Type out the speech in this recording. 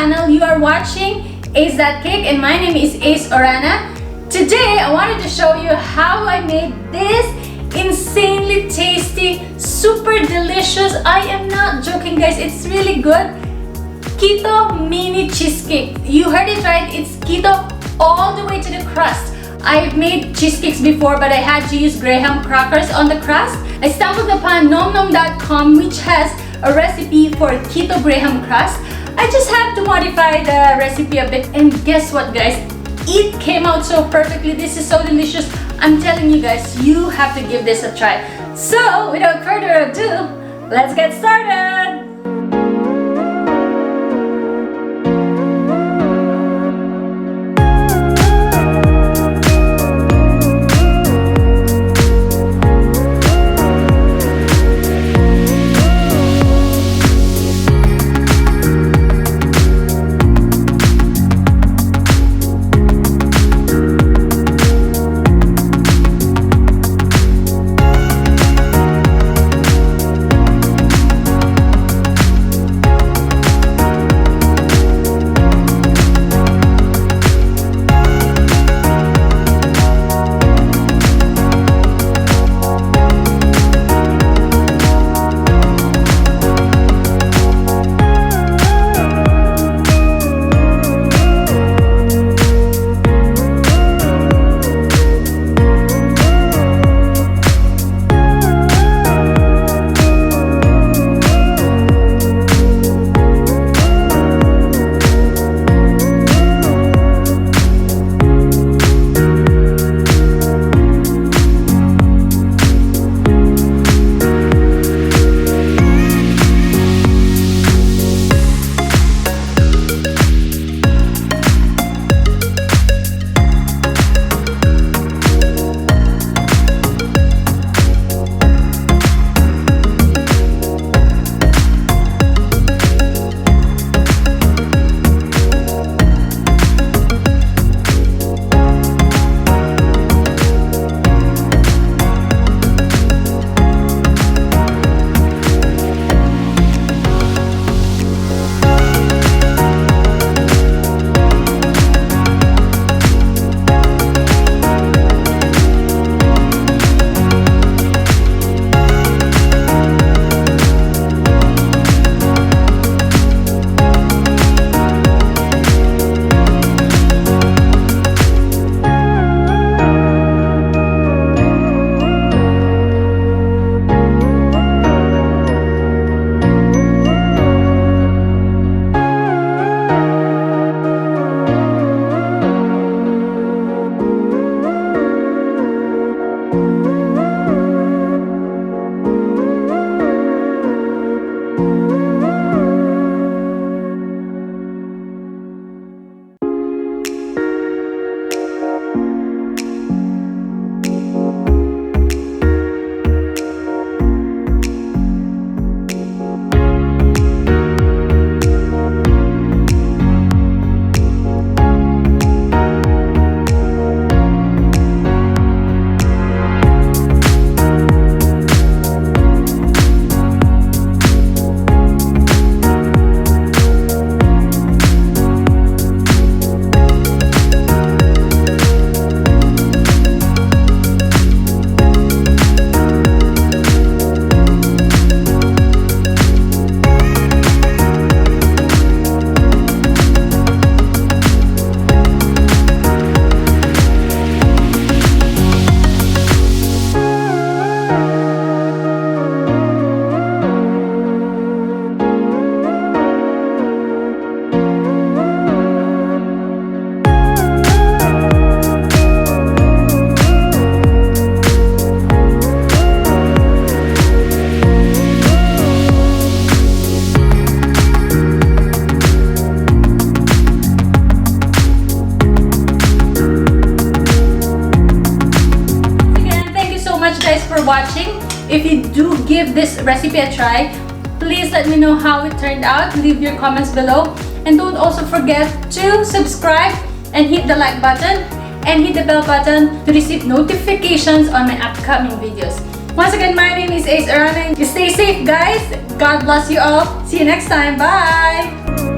channel. You are watching Ace That Cake and my name is Ace Orana. Today I wanted to show you how I made this insanely tasty, super delicious, I am not joking guys, it's really good, Keto Mini Cheesecake. You heard it right, it's keto all the way to the crust. I've made cheesecakes before but I had to use graham crackers on the crust. I stumbled upon nomnom.com which has a recipe for keto graham crust. I just have to modify the recipe a bit and guess what guys? It came out so perfectly. This is so delicious. I'm telling you guys, you have to give this a try. So without further ado, let's get started! Watching. If you do give this recipe a try, please let me know how it turned out. Leave your comments below and don't also forget to subscribe and hit the like button and hit the bell button to receive notifications on my upcoming videos. Once again, my name is Ace Orana. Stay safe guys. God bless you all. See you next time. Bye!